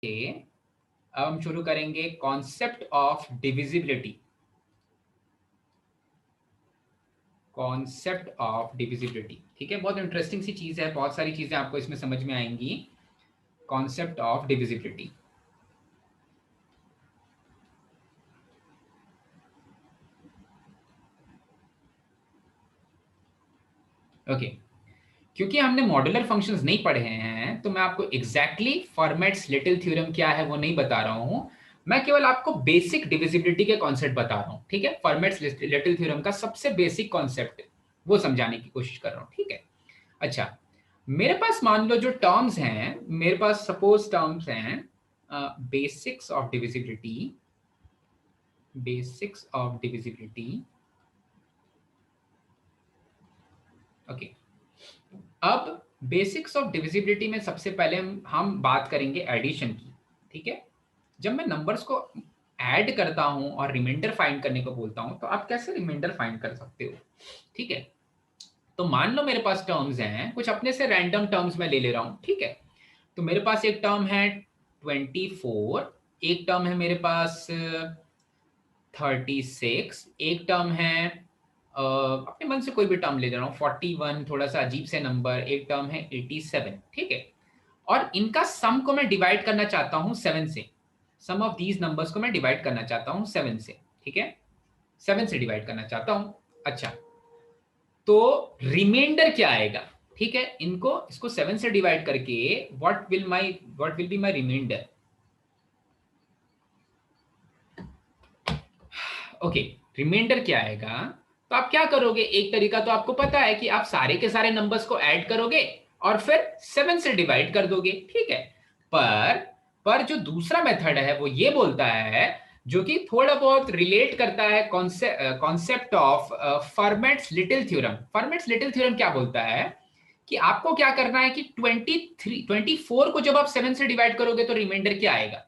अब हम शुरू करेंगे concept of divisibility. Concept of divisibility, ठीक है, बहुत इंटरेस्टिंग सी चीज है, बहुत सारी चीजें आपको इसमें समझ में आएंगी। Concept of divisibility, okay. क्योंकि हमने मॉड्यूलर फंक्शंस नहीं पढ़े हैं तो मैं आपको एग्जैक्टली फॉर्मेट्स लिटिल थ्योरम क्या है वो नहीं बता रहा हूं। मैं केवल आपको बेसिक डिविजिबिलिटी के कॉन्सेप्ट बता रहा हूं, ठीक है। फॉर्मेट्स लिटिल थ्योरम का सबसे बेसिक कॉन्सेप्ट वो समझाने की कोशिश कर रहा हूं, ठीक है। अच्छा, मेरे पास मान लो जो टर्म्स हैं, मेरे पास सपोज टर्म्स हैं basics of divisibility, basics of divisibility, okay. अब बेसिक्स ऑफ डिविजिबिलिटी में सबसे पहले हम बात करेंगे एडिशन की, ठीक है। जब मैं नंबर्स को ऐड करता हूं और रिमाइंडर फाइंड करने को बोलता हूं तो आप कैसे रिमाइंडर फाइंड कर सकते हो, ठीक है। तो मान लो मेरे पास टर्म्स हैं, कुछ अपने से रैंडम टर्म्स मैं ले ले रहा हूं, ठीक है। तो मेरे पास एक टर्म है 24, एक टर्म है मेरे पास 36, एक टर्म है अपने मन से कोई भी टर्म ले रहा हूँ 41, थोड़ा सा अजीब से नंबर, एक टर्म है 87, ठीक है। और इनका सम को मैं डिवाइड करना चाहता हूँ 7 से। सम ऑफ दीज नंबर्स को मैं डिवाइड करना चाहता हूँ 7 से, ठीक है। 7 से डिवाइड करना चाहता हूँ। अच्छा, तो रिमाइंडर क्या आएगा, ठीक है। इनको इसको 7 से डिवाइड करके what will be my remainder, okay. Remainder क्या आएगा, तो आप क्या करोगे, एक तरीका तो आपको पता है कि आप सारे के सारे नंबर्स को ऐड करोगे और फिर 7 से डिवाइड कर दोगे, ठीक है। पर जो दूसरा मेथड है वो ये बोलता है, जो कि थोड़ा बहुत रिलेट करता है concept of formats little theorem. Formats little theorem क्या बोलता है कि आपको क्या करना है कि 24 को जब आप 7 से डिवाइड करोगे तो रिमाइंडर क्या आएगा,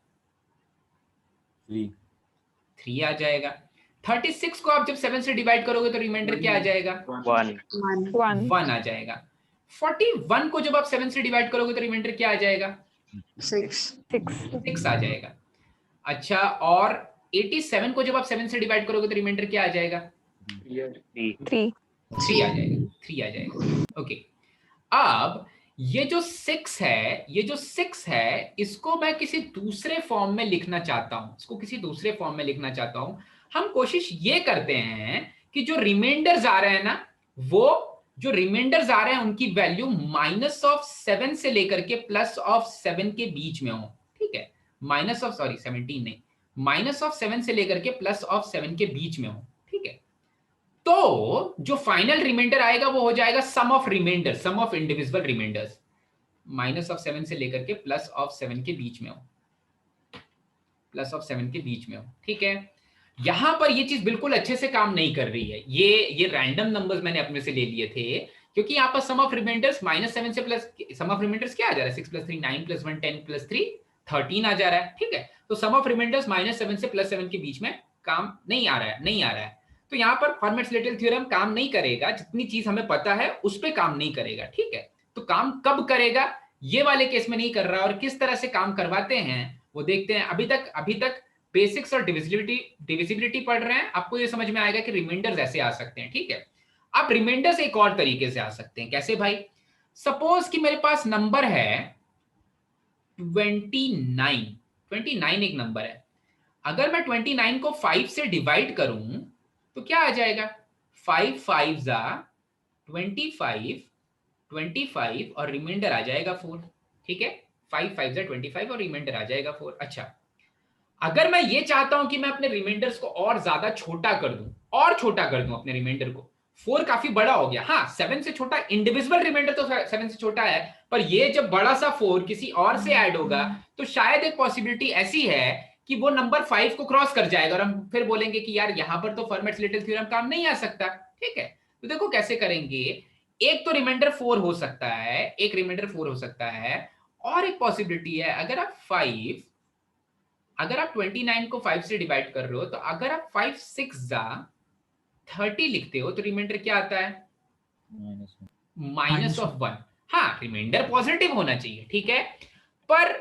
3 आ जाएगा। 36 को आप जब 7 से डिवाइड करोगे तो रिमाइंडर क्या आ जाएगा, 1 आ जाएगा। 41 को जब आप 7 से डिवाइड करोगे तो रिमाइंडर क्या आ जाएगा, 6 आ जाएगा। अच्छा, और 87 को जब आप 7 से डिवाइड करोगे तो रिमाइंडर क्या आ जाएगा, 3 आ जाएगा, 3 आ जाएगा, ओके। अब ये जो 6 है, ये जो 6 है, इसको मैं किसी दूसरे फॉर्म में लिखना चाहता हूं, इसको किसी दूसरे फॉर्म में लिखना चाहता हूं। हम कोशिश ये करते हैं कि जो रिमाइंडर्स आ रहे हैं ना, वो जो रिमाइंडर्स आ रहे हैं उनकी वैल्यू -7 से लेकर के +7 के बीच में हो, ठीक है। -17 नहीं, -7 से लेकर के +7 के बीच में हो, ठीक है। तो जो फाइनल रिमाइंडर आएगा वो हो जाएगा sum of reminder, sum of individual reminders, -7 से लेकर के +7 के बीच में हो, +7 के बीच में हो, ठीक है। यहां पर ये चीज बिल्कुल अच्छे से काम नहीं कर रही है। ये रैंडम नंबर्स मैंने अपने से ले लिए थे, क्योंकि यहाँ पर सम ऑफ रिमाइंडर्स -7 से प्लस सम ऑफ रिमाइंडर्स क्या आ जा रहा है, 6 + 3 9 + 1 10 + 3 13 आ जा रहा है, ठीक है। तो सम ऑफ रिमाइंडर्स -7 से +7 के बीच में काम नहीं आ रहा है, नहीं आ रहा है। तो यहाँ पर फॉर्मेट्स लिटिल थ्योरम काम नहीं करेगा, जितनी चीज हमें पता है उस पर काम नहीं करेगा, ठीक है। तो काम कब करेगा, ये वाले केस में नहीं कर रहा, और किस तरह से काम करवाते हैं वो देखते हैं। अभी तक बेसिक्स और डिविजिबिलिटी पढ़ रहे हैं, आपको ये समझ में आएगा कि रिमाइंडर्स ऐसे आ सकते हैं, ठीक है। आप रिमाइंडर्स एक और तरीके से आ सकते हैं, कैसे भाई, सपोज कि मेरे पास नंबर है 29 एक नंबर है। अगर मैं 29 को 5 से डिवाइड करूं तो क्या आ जाएगा, 5 5 जा 25, 25 और रिमाइंडर आ जाएगा 4, ठीक है। 5 5 जा 25 और रिमाइंडर आ जाएगा 4। अच्छा, अगर मैं ये चाहता हूं कि मैं अपने रिमाइंडर्स को और ज्यादा छोटा कर दूं, और छोटा कर दूं अपने रिमाइंडर को, 4 काफी बड़ा हो गया, हाँ 7 से छोटा, इंडिविजुअल रिमाइंडर तो 7 से छोटा है, पर ये जब बड़ा सा 4 किसी और से ऐड होगा तो शायद एक पॉसिबिलिटी ऐसी है कि वो नंबर 5 को क्रॉस कर जाएगा और हम फिर बोलेंगे कि यार यहां पर तो फॉर्मेट्स लिटिल थ्योरम काम नहीं आ सकता, ठीक है। तो देखो कैसे करेंगे, एक तो रिमाइंडर 4 हो सकता है, एक रिमाइंडर 4 हो सकता है, और एक पॉसिबिलिटी है अगर आप 29 को 5 से डिवाइड कर रहे हो तो अगर आप 5 6 जा 30 लिखते हो तो रिमाइंडर क्या आता है, -1। हाँ, रिमाइंडर पॉजिटिव होना चाहिए, ठीक है। पर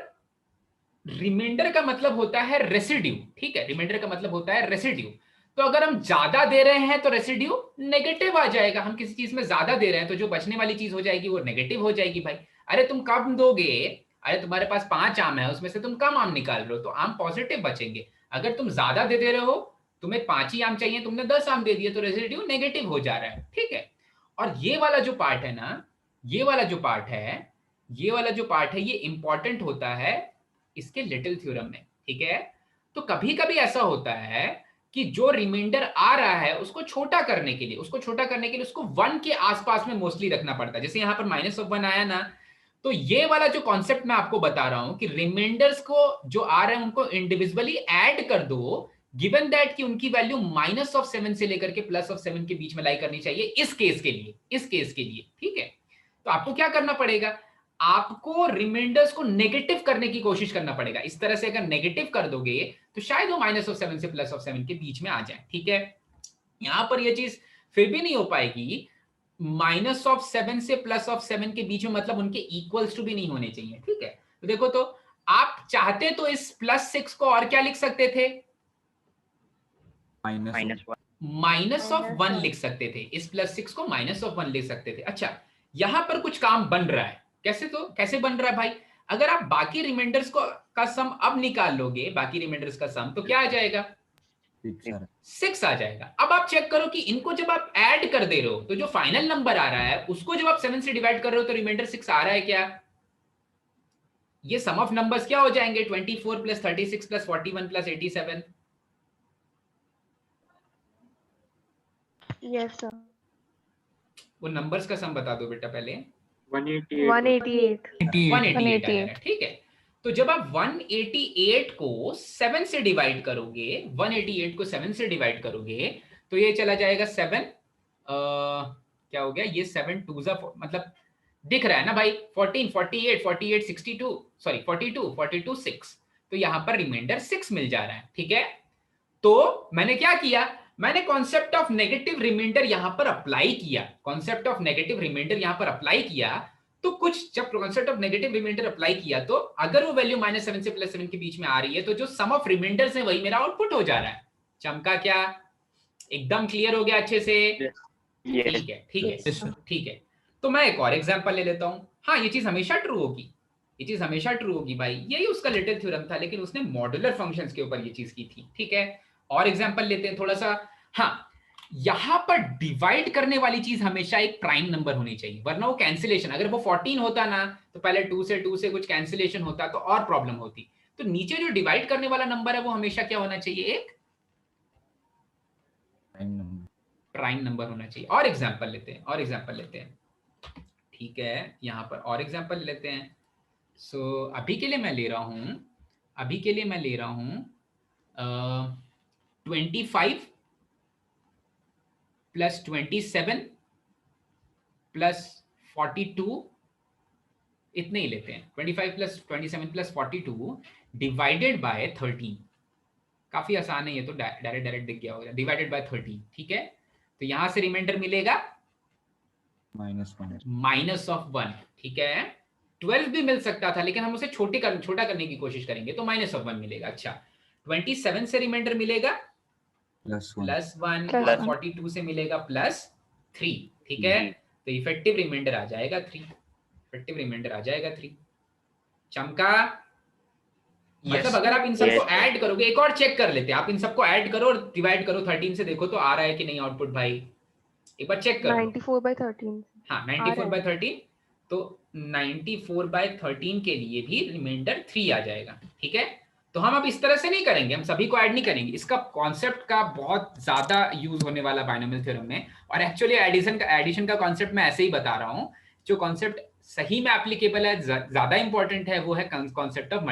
रिमाइंडर का मतलब होता है रेसिड्यू, ठीक है, रिमाइंडर का मतलब होता है रेसिड्यू। तो अगर हम ज्यादा दे रहे हैं तो रेसिड्यू नेगेटिव आ जाएगा, हम किसी चीज में ज्यादा दे रहे हैं तो जो बचने वाली चीज हो जाएगी वो नेगेटिव हो जाएगी भाई। अरे तुम कम दोगे, अरे तुम्हारे पास 5 आम है, उसमें से तुम कम आम निकाल रहे हो तो आम पॉजिटिव बचेंगे। अगर तुम ज्यादा दे रहे हो, तुम्हें 5 ही आम चाहिए, तुमने 10 आम दे दिए तो रेसिड्यू नेगेटिव हो जा रहा है, ठीक है। और ये वाला जो पार्ट है ना, ये वाला जो पार्ट है, ये वाला जो पार्ट है, ये इंपॉर्टेंट होता है इसके लिटिल थ्योरम में, ठीक है। तो कभी कभी ऐसा होता है कि जो रिमाइंडर आ रहा है उसको छोटा करने के लिए, उसको 1 के आसपास में मोस्टली रखना पड़ता है। जैसे यहां पर -1 आया ना, तो ये वाला जो कॉन्सेप्ट मैं आपको बता रहा हूं कि रिमाइंडर्स को जो आ रहे हैं उनको इंडिविजुअली ऐड कर दो, गिवन दैट कि उनकी वैल्यू -7 से लेकर के +7 के बीच में लाई करनी चाहिए इस केस के लिए, ठीक है। तो आपको क्या करना पड़ेगा, आपको रिमाइंडर्स को नेगेटिव करने की कोशिश करना पड़ेगा। इस तरह से अगर नेगेटिव कर दोगे तो शायद वो -7 से +7 के बीच में आ जाए, ठीक है। यहां पर ये चीज फिर भी नहीं हो पाएगी, -7 से +7 के बीच में, मतलब उनके इक्वल्स टू भी नहीं होने चाहिए, ठीक है। तो देखो, तो आप चाहते तो इस +6 को और क्या लिख सकते थे, -1 लिख सकते थे, इस +6 को -1 लिख सकते थे। अच्छा, यहां पर कुछ काम बन रहा है, कैसे, तो कैसे बन रहा है भाई, अगर आप बाकी रिमाइंडर्स को का सम अब निकाल लोगे, बाकी रिमाइंडर्स का सम, तो क्या आ जाएगा, 6 आ जाएगा। अब आप चेक करो कि इनको जब आप ऐड कर दे रहे हो तो जो फाइनल नंबर आ रहा है उसको जब आप 7 से डिवाइड कर रहे हो तो रिमाइंडर 6 आ रहा है क्या, ये सम ऑफ नंबर्स क्या हो जाएंगे, 24 + 36 + 41 + 87। Yes sir. वो नंबर्स का सम बता दो बेटा पहले। 188 188 आएगा, ठीक है। तो जब आप 188 को 7 से डिवाइड करोगे, 188 को 7 से डिवाइड करोगे तो ये चला जाएगा 7, क्या हो गया, ये 7 2 मतलब दिख रहा है ना भाई, 14 48 48 62, सॉरी 42 42 6, तो यहां पर रिमाइंडर 6 मिल जा रहा है, ठीक है। तो मैंने क्या किया, मैंने कॉन्सेप्ट ऑफ नेगेटिव रिमाइंडर यहां पर अप्लाई किया, कॉन्सेप्ट ऑफ नेगेटिव रिमाइंडर यहां पर अप्लाई किया। तो कुछ जब concept of negative remainder apply किया तो अगर वो वैल्यू -7 से +7 के बीच में आ रही है तो जो सम ऑफ रिमाइंडर्स है वही मेरा आउटपुट हो जा रहा है। चमका क्या, एकदम क्लियर हो गया अच्छे से, ठीक है, ठीक है, ठीक है। तो मैं एक और एग्जांपल ले लेता हूं। हाँ, ये चीज हमेशा ट्रू होगी, ये चीज हमेशा ट्रू होगी भाई, यही उसका लिटिल थ्योरम था, लेकिन उसने मॉड्यूलर फंक्शंस के ऊपर ये चीज की थी, ठीक है। और एग्जांपल लेते हैं थोड़ा सा। हाँ, यहां पर डिवाइड करने वाली चीज हमेशा एक प्राइम नंबर होनी चाहिए, वरना वो कैंसिलेशन, अगर वो 14 होता ना तो पहले 2 से कुछ कैंसिलेशन होता तो और प्रॉब्लम होती। तो नीचे जो डिवाइड करने वाला नंबर है वो हमेशा क्या होना चाहिए, एक प्राइम नंबर होना चाहिए। और एग्जांपल लेते हैं, ठीक है, यहां पर और एग्जांपल लेते हैं। सो अभी के लिए मैं ले रहा हूं 25 + 27 + 42, इतने ही लेते हैं, 25 + 27 + 42 डिवाइडेड बाय 13। काफी आसान है ये तो, डायरेक्ट दिख गया होगा, डिवाइडेड बाय 13, ठीक है। तो यहां से रिमाइंडर मिलेगा -1, ठीक है। 12 भी मिल सकता था लेकिन हम उसे छोटा करने की कोशिश करेंगे तो -1 मिलेगा। अच्छा, 27 से रिमाइंडर मिलेगा +1, 42 से मिलेगा +3, ठीक है। तो इफेक्टिव रिमाइंडर आ जाएगा 3, चमका। मतलब अगर आप इन सबको ऐड करोगे, एक और चेक कर लेते हैं, आप इन सबको ऐड करो और डिवाइड करो 13 से, देखो तो आ रहा है कि नहीं आउटपुट भाई, एक बार चेक करो। 94/13। हाँ, 94/13, तो 94/13 के लिए भी रिमाइंडर 3 आ जाएगा, ठीक है। तो हम अब इस तरह से नहीं करेंगे, हम सभी को ऐड नहीं करेंगे, इसका कॉन्सेप्ट का बहुत ज्यादा यूज होने वाला बाइनोमियल थ्योरम में। और एक्चुअली एडिशन का कॉन्सेप्ट मैं ऐसे ही बता रहा हूँ, जो कॉन्सेप्ट सही में एप्लीकेबल है, ज्यादा इंपॉर्टेंट है, वो है कॉन्सेप्ट ऑफ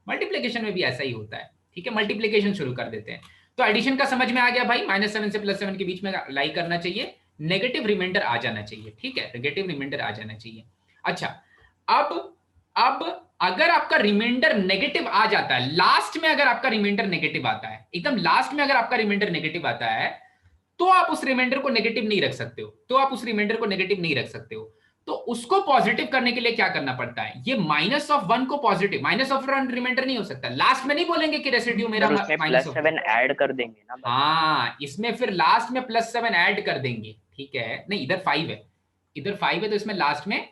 मल्टीप्लीकेशन में भी ऐसा ही होता है, ठीक है। मल्टीप्लीकेशन शुरू कर देते हैं। तो एडिशन का समझ में आ गया भाई, -7 से +7 के बीच में लाई करना चाहिए, नेगेटिव रिमाइंडर आ जाना चाहिए, ठीक है, नेगेटिव रिमाइंडर आ जाना चाहिए। अच्छा, अब अगर आपका रिमाइंडर नेगेटिव आ जाता है, लास्ट में अगर आपका रिमाइंडर नेगेटिव आता है, एकदम लास्ट में अगर आपका रिमाइंडर नेगेटिव आता है, तो आप उस रिमाइंडर को नेगेटिव नहीं रख सकते हो, तो उसको पॉजिटिव करने के लिए क्या करना पड़ता है, ये माइनस ऑफ 1 को पॉजिटिव, माइनस ऑफ 1 रिमाइंडर नहीं हो सकता, लास्ट में नहीं बोलेंगे कि रेसिड्यू मेरा सर उसमें माइनस ऑफ 7 ऐड कर देंगे ना भाई। हाँ, इसमें फिर लास्ट में +7 ऐड कर देंगे, ठीक है। नहीं, इधर 5 है, इधर 5 है, तो इसमें लास्ट में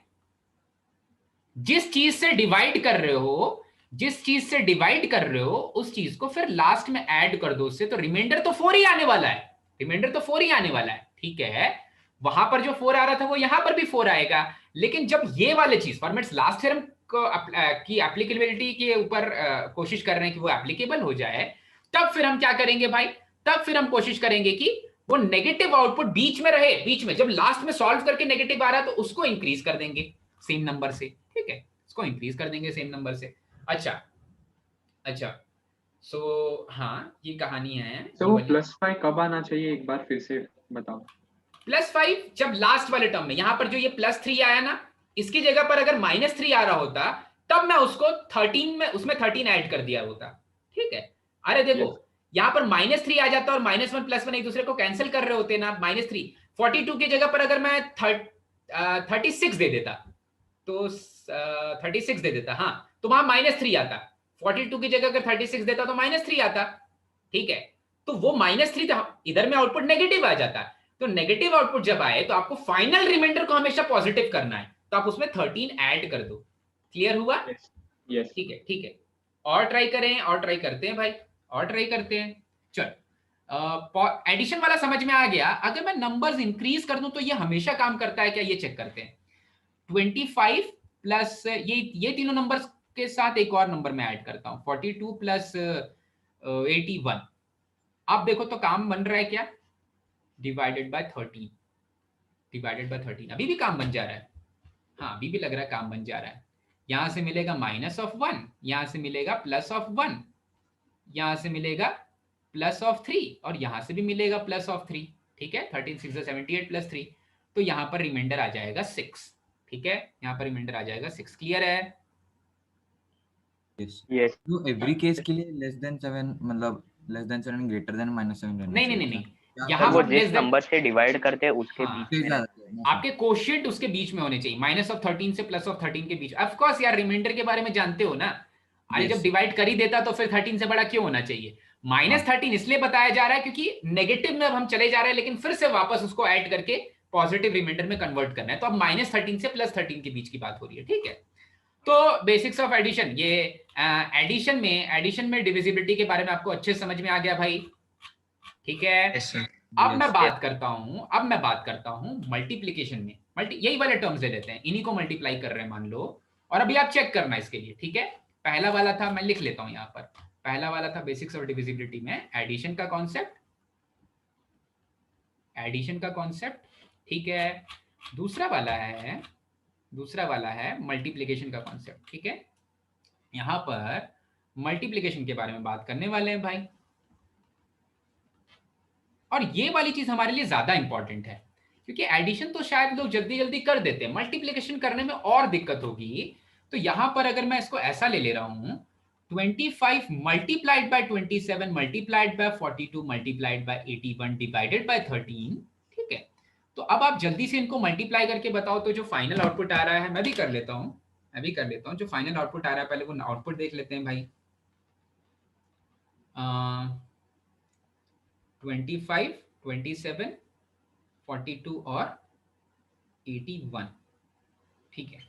जिस चीज से डिवाइड कर रहे हो, जिस चीज से डिवाइड कर रहे हो उस चीज को फिर लास्ट में ऐड कर दो उससे, तो रिमाइंडर तो 4 ही आने वाला है, रिमाइंडर तो 4 ही आने वाला है, ठीक है। वहां पर जो 4 आ रहा था वो यहां पर भी 4 आएगा, लेकिन जब ये वाले चीज फॉर्मेट्स लास्ट थ्योरम की एप्लीकेबिलिटी के ऊपर कोशिश कर रहे हैं कि वो एप्लीकेबल हो जाए, तब फिर हम क्या करेंगे भाई, तब फिर हम कोशिश करेंगे कि वो नेगेटिव आउटपुट बीच में रहे, बीच में जब लास्ट में सॉल्व करके नेगेटिव आ रहा है तो उसको इंक्रीज कर देंगे सेम नंबर से, ठीक है, इसको इंक्रीज कर देंगे सेम नंबर से। अच्छा अच्छा, सो हाँ ये कहानी है। तो वो +5 कब आना चाहिए, एक बार फिर से बताओ। +5 जब लास्ट वाले टर्म में, यहां पर जो ये +3 आया ना, इसकी जगह पर अगर -3 आ रहा होता तब मैं उसको 13 में, उसमें 13 ऐड कर दिया होता, ठीक है। अरे देखो यहां पर -3 आ जाता और -1 +1 एक दूसरे को कैंसिल कर रहे होते ना, -3 42 की जगह पर अगर मैं 36 दे देता, तो 36 दे देता, हाँ, तो वहां -3 आता, 42 की जगह अगर 36 देता तो -3 आता, ठीक है। तो वो -3 था, इधर में आउटपुट नेगेटिव आ जाता, तो नेगेटिव आउटपुट जब आए तो आपको फाइनल रिमाइंडर को हमेशा पॉजिटिव करना है, तो आप उसमें 13 ऐड कर दो। क्लियर हुआ? यस ठीक है, ठीक है। और ट्राई करें, और ट्राई करते हैं भाई, और ट्राई करते हैं। चल, एडिशन वाला समझ में आ गया। अगर मैं नंबर्स इंक्रीज कर दूं तो ये हमेशा काम करता है क्या, ये चेक करते हैं। 25 प्लस ये तीनों नंबर्स के साथ एक और नंबर मैं ऐड करता हूं, 42 प्लस 81। अब देखो तो काम बन रहा है क्या, डिवाइडेड बाय 13, डिवाइडेड बाय 13, अभी भी काम बन जा रहा है, हाँ अभी भी लग रहा है काम बन जा रहा है। यहां से मिलेगा -1, यहां से मिलेगा +1, यहां से मिलेगा +3, और यहां से भी मिलेगा +3, ठीक है। 13 6 78 +3, तो यहां पर रिमाइंडर आ जाएगा 6, ठीक है, यहां पर रिमाइंडर आ जाएगा 6। क्लियर है? यस। तो एवरी केस के लिए <7 मतलब <7 ग्रेटर देन -7 रहना नहीं नहीं चाहिए नहीं क्या? नहीं, यहाँ वो पर जिस नंबर से डिवाइड करते हैं उसके हाँ, बीच में रहना। आपके कोशिएंट उसके बीच में होने चाहिए, -13 से +13 के बीच। ऑफ कोर्स यार, रिमाइंडर के बारे में जानते हो ना, अरे जब डिवाइड कर ही देता तो फिर 13 से बड़ा क्यों होना चाहिए। -13 इसलिए बताया जा रहा है क्योंकि नेगेटिव में अब हम चले जा रहे हैं, लेकिन फिर से वापस उसको ऐड करके पॉजिटिव रिमाइंडर में कन्वर्ट करना है, तो अब -13 से +13 के बीच की बात हो रही है, ठीक है। तो बेसिक्स ऑफ एडिशन, ये एडिशन में डिविजिबिलिटी के बारे में आपको अच्छे समझ में आ गया भाई, ठीक है। अब मैं बात करता हूं मल्टीप्लिकेशन में, यही वाले टर्म्स ले लेते हैं, इन्हीं को मल्टीप्लाई कर रहे हैं मान लो, और अभी आप चेक करना इसके लिए, ठीक है। पहला वाला था, मैं लिख लेता हूं यहां पर, पहला वाला था बेसिक्स ऑफ डिविजिबिलिटी में एडिशन का कॉन्सेप्ट, ठीक है। दूसरा वाला है मल्टीप्लिकेशन का कॉन्सेप्ट, ठीक है। यहां पर मल्टीप्लिकेशन के बारे में बात करने वाले हैं भाई, और ये वाली चीज हमारे लिए ज्यादा इंपॉर्टेंट है, क्योंकि एडिशन तो शायद लोग जल्दी जल्दी कर देते हैं, मल्टीप्लिकेशन करने में और दिक्कत होगी। तो यहां पर अगर मैं इसको ऐसा ले रहा हूं, 25 multiplied by 27 multiplied bye 42 multiplied by 81 divided by 13, ठीक है। तो अब आप जल्दी से इनको मल्टीप्लाई करके बताओ तो जो फाइनल आउटपुट आ रहा है, मैं भी कर लेता हूं, जो फाइनल आउटपुट आ रहा है पहले वो आउटपुट देख लेते हैं भाई। 25 27 42 और 81, ठीक है।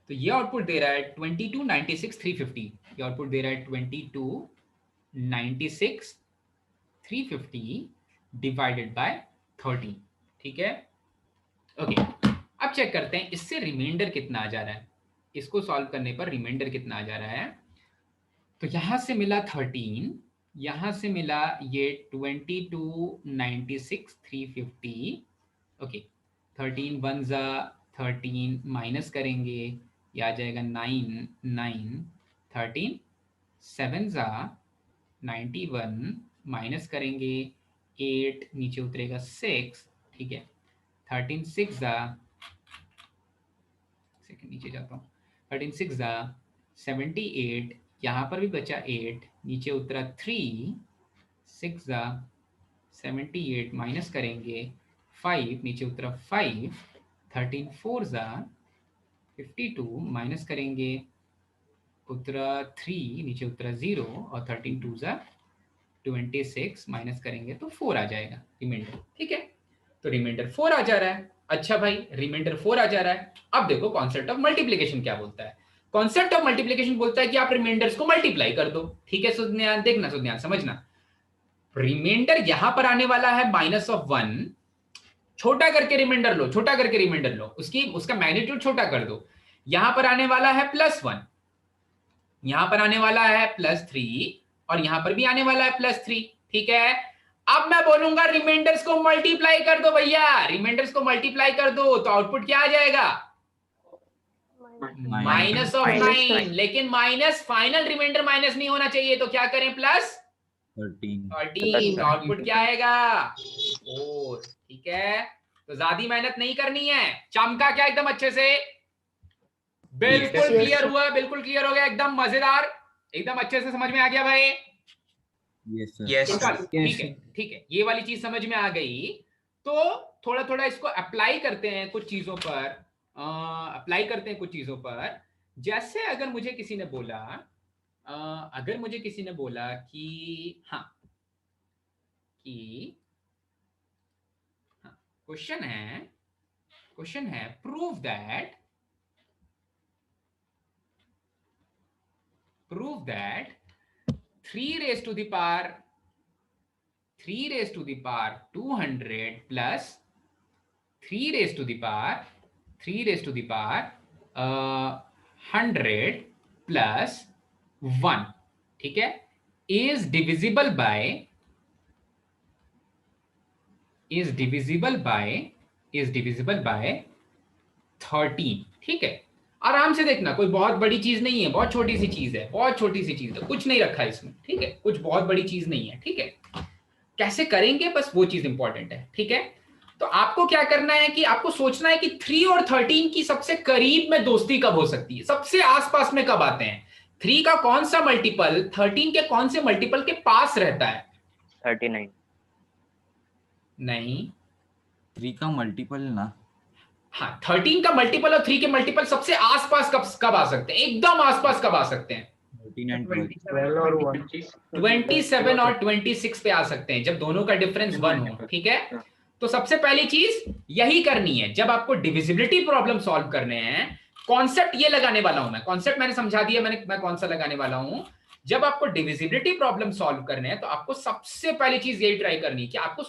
तो ये आउटपुट दे रहा है 22 96 350, ये आउटपुट दे रहा है 22 96 350 डिवाइडेड बाय 13, ठीक है। ओके, अब चेक करते हैं इससे रिमाइंडर कितना आ जा रहा है, इसको सॉल्व करने पर रिमाइंडर कितना आ जा रहा है। तो यहां से मिला 13, यहां से मिला ये 22 96 350, ओके। 13 1 जा 13 माइनस करेंगे, ये आ जाएगा 9 9 13 7 जा 91 माइनस करेंगे 8 नीचे उतरेगा 6, ठीक है। 13 6 जा, सेकंड नीचे जाता हूँ, 13 6 जा 78, यहाँ पर भी बचा 8 नीचे उतरा 3, 6 जा 78 माइनस करेंगे 5 नीचे उतरा 5, 13 4 जा 52 माइनस करेंगे, उतरा 3, नीचे उतरा 0 और 13 2 जा 26 माइनस करेंगे तो 4 आ जाएगा रिमाइंडर। ठीक है, तो रिमाइंडर 4 आ जा रहा है। अच्छा भाई, रिमाइंडर 4 आ जा रहा है। अब देखो कॉन्सेप्ट ऑफ मल्टीप्लिकेशन क्या बोलता है। कॉन्सेप्ट ऑफ मल्टीप्लिकेशन बोलता है कि आप रिमाइंडर्स को मल्टीप्लाई कर दो। ठीक है सुध्यान, देखना सुध्यान, समझना। रिमाइंडर यहां पर आने वाला है -1, छोटा करके रिमाइंडर लो, छोटा करके रिमाइंडर लो, उसका मैग्नीट्यूड छोटा कर दो। यहां पर आने वाला है +1, यहां पर आने वाला है +3 और यहां पर भी आने वाला है +3। ठीक है, अब मैं बोलूंगा रिमाइंडर्स को मल्टीप्लाई कर दो भैया, रिमाइंडर्स को मल्टीप्लाई कर दो, तो आउटपुट क्या आ जाएगा? -9, लेकिन माइनस फाइनल रिमाइंडर माइनस नहीं होना चाहिए, तो क्या करें? +13, आउटपुट क्या आएगा? 4। ठीक है, तो ज्यादा मेहनत नहीं करनी है, चमका क्या एकदम अच्छे से? बिल्कुल क्लियर हुआ, बिल्कुल क्लियर हो गया, एकदम मजेदार, एकदम अच्छे से समझ में आ गया भाई? यस ठीक है, ठीक है, ये वाली चीज समझ में आ गई। तो थोड़ा थोड़ा इसको अप्लाई करते हैं कुछ चीजों पर, अप्लाई करते हैं कुछ चीजों पर। जैसे अगर मुझे किसी ने बोला, कि हाँ, क्वेश्चन है prove that 3 raised to the power 200 plus 3 raised to the power 100 plus 1, ठीक है, is divisible by 13। ठीक है, आराम से देखना, कोई बहुत बड़ी चीज नहीं है, बहुत छोटी सी चीज है, बहुत छोटी सी चीज है, कुछ नहीं रखा है इसमें। ठीक है, कुछ बहुत बड़ी चीज नहीं है। ठीक है, कैसे करेंगे बस वो चीज इंपॉर्टेंट है। ठीक है, तो आपको क्या करना है कि आपको सोचना है कि 3 और 13 की सबसे करीब में दोस्ती कब हो सकती है, सबसे आसपास में कब आते हैं। 3 का कौन सा मल्टीपल 13 के कौन से मल्टीपल के पास रहता है? 39 नहीं, 3 का मल्टीपल ना, हाँ, 13 का मल्टीपल और 3 के मल्टीपल सबसे आसपास कब आ सकते हैं, एकदम आसपास कब आ सकते हैं? 12 और 27 और 26 पे आ सकते हैं, जब दोनों का डिफरेंस 1 हो। ठीक है, तो सबसे पहली चीज यही करनी है, जब आपको डिविजिबिलिटी प्रॉब्लम सॉल्व करने हैं। कॉन्सेप्ट ये लगाने वाला हूं मैं, कॉन्सेप्ट मैंने समझा दिया, मैं कौन सा लगाने वाला हूं। जब आपको डिविजिबिलिटी प्रॉब्लम सॉल्व करने हैं तो आपको सबसे पहली चीज यही ट्राई करनी है कि आपको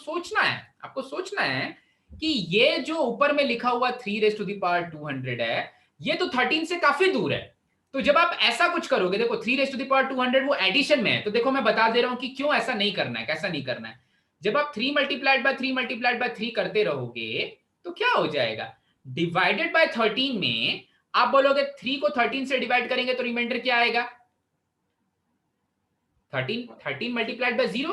सोचना है कि ये जो ऊपर में लिखा हुआ 3 raised to the power 200 है, ये तो 13 से काफी दूर है। तो जब आप ऐसा कुछ करोगे, देखो 3 raised to the power 200 वो एडिशन में है, तो देखो मैं बता दे रहा हूं कि क्यों ऐसा नहीं करना है, कैसा नहीं करना है। जब आप 3 × 3 करते रहोगे तो क्या हो जाएगा, डिवाइडेड बाय 13 में आप बोलोगे 3 को 13 से डिवाइड करेंगे तो रिमाइंडर क्या आएगा? 13 मल्टीप्लाइड बाय 0,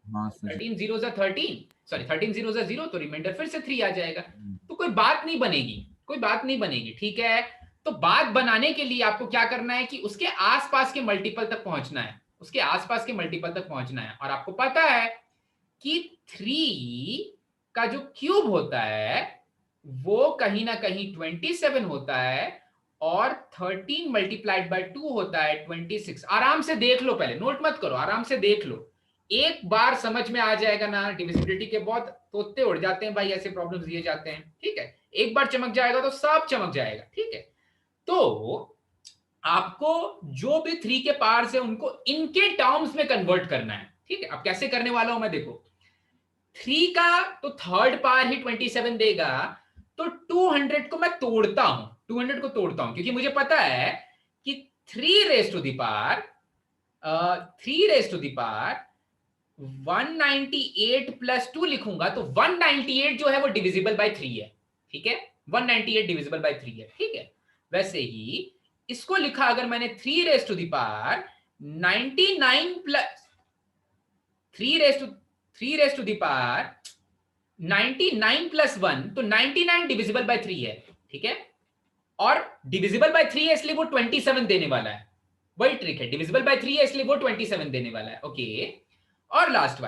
13 0 * 13, सॉरी 13 0 * 0, तो रिमाइंडर फिर से 3 आ जाएगा। तो कोई बात नहीं बनेगी। ठीक है, तो बात बनाने के लिए आपको क्या करना है कि उसके आसपास के मल्टीपल तक पहुंचना है, और आपको पता है कि 3 का जो क्यूब होता है वो कहीं ना कहीं 27 होता है, और 13 मल्टीप्लाइड बाय 2 होता है 26। आराम से देख लो, पहले नोट मत करो, आराम से देख लो, एक बार समझ में आ जाएगा ना। डिविजिबिलिटी के बहुत तोते उड़ जाते हैं भाई, ऐसे प्रॉब्लम्स दिए जाते हैं। ठीक है, एक बार चमक जाएगा तो सब चमक जाएगा। ठीक है, तो आपको जो भी 3 के पावर्स है उनको इनके टर्म्स में कन्वर्ट करना है। ठीक है, अब कैसे करने वाला हूं मैं, देखो 3 का तो थर्ड पावर ही 27 देगा, तो 200 को मैं तोड़ता हूं, क्योंकि मुझे पता है कि 3 raised to the power 198 + 2 लिखूंगा तो 198 जो है वो डिविजिबल बाय 3 है। ठीक है, 198 डिविजिबल बाय 3 है। ठीक है, वैसे ही इसको लिखा अगर मैंने 3 raised to the power 99 plus 3 raised to the power 99 plus 1, तो 99 डिविजिबल बाय 3 है। ठीक है, और डिविजिबल बाय 3 है इसलिए वो 27 देने वाला है, वही ट्रिक है, डिविजिबल बाय 3 है इसलिए वो 27 देने वाला है। ओके, और लास्ट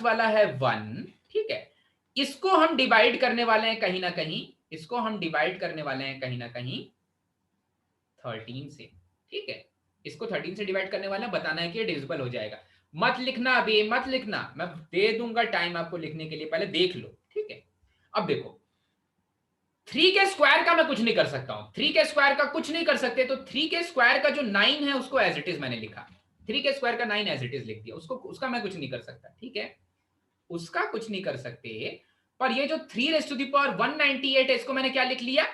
वाला है 1। ठीक है, इसको हम डिवाइड करने वाले हैं कहीं ना कहीं इसको हम डिवाइड करने वाले हैं कहीं ना कहीं 13 से, ठीक है, इसको 13 से डिवाइड करने वाले हैं, बताना है कि ये डिविजिबल हो जाएगा। मत लिखना अभी, मत लिखना, मैं दे दूंगा टाइम आपको लिखने के लिए, पहले देख लो, ठीक है। अब देखो 3 के स्क्वायर का मैं कुछ नहीं कर सकता हूं, 3 के स्क्वायर का कुछ नहीं कर सकते, तो 3 के स्क्वायर का जो 9 है उसको एज इट इज मैंने लिखा, 3 के स्क्वायर का 9 एज इट इज लिख दिया, उसको उसका मैं कुछ नहीं कर सकता, ठीक है, उसका कुछ नहीं कर सकते। पर ये जो 3 रेज़ टू द पावर 198 है, इसको मैंने क्या लिख लिया,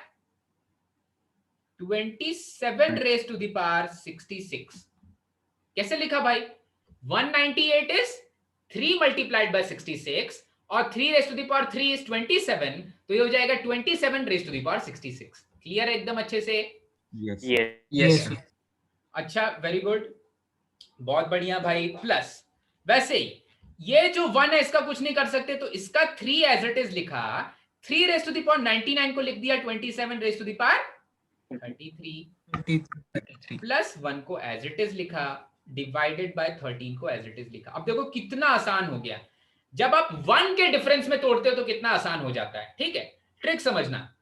27 रेज़ टू द पावर 66। कैसे लिखा भाई, 198 इज 3 मल्टीप्लाइड बाय 66 और 3 raise to the power 3 is 27, तो ये हो जाएगा 27 raise to the power 66। Clear है एकदम अच्छे से? यस यस अच्छा, वेरी गुड, बहुत बढ़िया भाई। प्लस वैसे ही ये जो 1 है इसका कुछ नहीं कर सकते, तो इसका 3 एज इट इज लिखा, 3 रेज़ टू द पावर 99 को लिख दिया 27 raise to the power 33 plus 1 को एज इट इज लिखा, डिवाइडेड बाय 13 को एज इट इज लिखा। अब देखो कितना आसान हो गया, जब आप 1 के डिफरेंस में तोड़ते हो तो कितना आसान हो जाता है, ठीक है। ट्रिक समझना,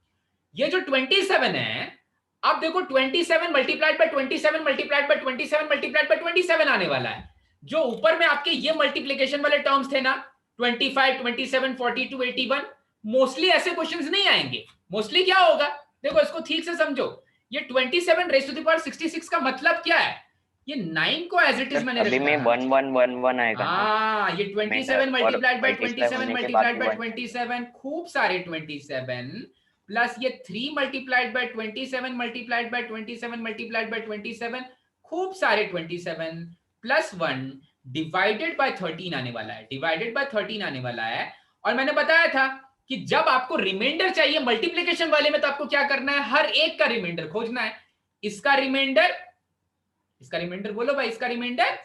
ये जो 27 है, अब देखो 27 multiplied by 27 multiplied by 27 multiplied by 27 आने वाला है। जो ऊपर में आपके ये मल्टीप्लिकेशन वाले टर्म्स थे ना, 25, 27, 42, 81, मोस्टली ऐसे क्वेश्चंस नहीं आएंगे। मोस्टली क्या होगा, देखो इसको ठीक से समझो, ये 27 रेज़ टू द पावर 66 का मतलब क्या है, ये 9 को एज इट इज मैंने अभी में 1111 आएगा ना। हाँ, ये 27 मल्टीप्लाइड बाय 27 होने के मल्टीप्लाइड बाद बाय 27, खूब सारे 27 प्लस ये 3 multiplied by 27 multiplied by 27 multiplied by 27, खूब सारे 27 प्लस 1 डिवाइडेड बाय 13 आने वाला है, डिवाइडेड बाय 13 आने वाला है। और मैंने बताया था कि जब आपको रिमाइंडर चाहिए मल्टीप्लिकेशन वाले में, तो आपको क्या करना है, हर एक का रिमाइंडर खोजना है। इसका रिमाइंडर बोलो भाई, इसका रिमाइंडर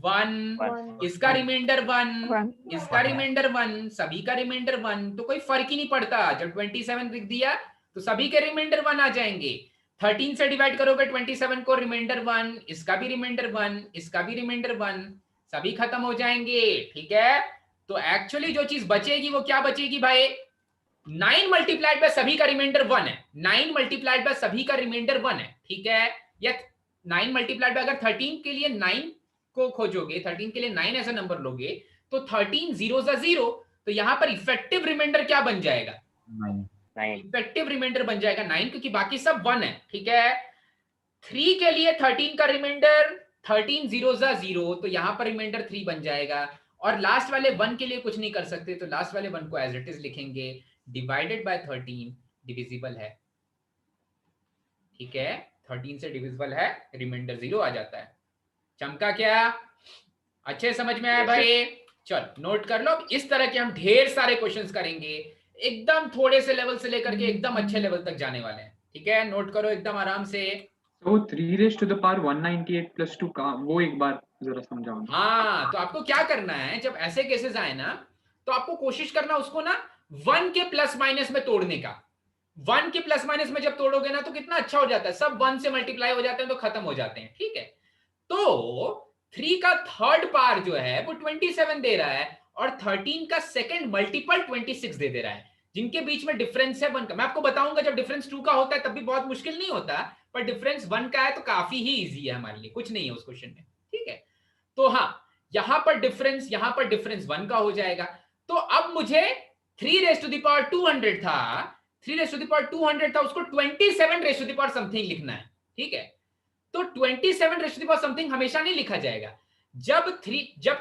1, इसका रिमाइंडर 1, इसका रिमाइंडर 1, सभी का रिमाइंडर 1, तो कोई फर्क ही नहीं पड़ता। जब 27 लिख दिया तो सभी के रिमाइंडर 1 आ जाएंगे। 13 से डिवाइड करोगे 27 को, रिमाइंडर 1, इसका भी रिमाइंडर 1, इसका भी रिमाइंडर 1, सभी खत्म हो जाएंगे, ठीक है। तो एक्चुअली जो चीज बचेगी वो क्या बचेगी भाई, 9 मल्टीप्लाइड बाय सभी का रिमाइंडर 1 है, 9 मल्टीप्लाइड बाय सभी का रिमाइंडर 1 है, ठीक है। या 9 मल्टीप्लाइड बाय, अगर 13 के लिए 9 को खोजोगे, 13 के लिए 9 ऐसा नंबर लोगे, तो 13 0 0, तो यहां पर इफेक्टिव रिमाइंडर क्या बन जाएगा, 9 इफेक्टिव रिमाइंडर बन जाएगा 9, क्योंकि बाकी सब 1 है, ठीक है। 3 के लिए 13 का रिमाइंडर 13 0 0, तो यहां पर रिमाइंडर 3 बन जाएगा। और लास्ट वाले 1 के लिए कुछ नहीं कर सकते, तो लास्ट वाले 1 को एज इट इज लिखेंगे, डिवाइडेड बाय 13, डिविजिबल है, ठीक है, 13 से डिविजिबल है, रिमाइंडर 0 आ जाता है। चमका क्या, अच्छे समझ में आया भाई? चलो नोट कर लो, इस तरह के हम ढेर सारे क्वेश्चंस करेंगे, एकदम थोड़े से लेवल से लेकर के एकदम अच्छे लेवल तक जाने वाले हैं, ठीक है। नोट करो एकदम आराम से। तो 3 raise to the power 198 plus 2 का वो एक बार जरा समझाओ ना। हाँ, तो आपको क्या करना है, जब ऐसे केसेस आए ना, तो आपको कोशिश करना उसको ना 1 के प्लस माइनस में तोड़ने का। 1 के प्लस माइनस में जब तोड़ोगे ना, तो कितना अच्छा हो जाता है, सब 1 से मल्टीप्लाई हो जाते हैं, तो खत्म हो जाते हैं, ठीक है। तो 3 का थर्ड पावर जो है वो 27 दे रहा है, और 13 का सेकंड मल्टीपल 26 दे रहा है, जिनके बीच में डिफरेंस है 1 का। मैं आपको बताऊंगा, जब डिफरेंस 2 का होता है तब भी बहुत मुश्किल नहीं होता, पर डिफरेंस 1 का है तो काफी ही इजी है हमारे लिए, कुछ नहीं है उस क्वेश्चन में, ठीक है। तो हाँ, यहां पर डिफरेंस 1 का हो जाएगा। तो अब मुझे 3 रेज़ टू द पावर 200 था, 3 रेज़ टू द पावर 200 था, उसको 27 raise to the power something लिखना है, ठीक है। तो 27 raise to the power something हमेशा नहीं लिखा जाएगा। जब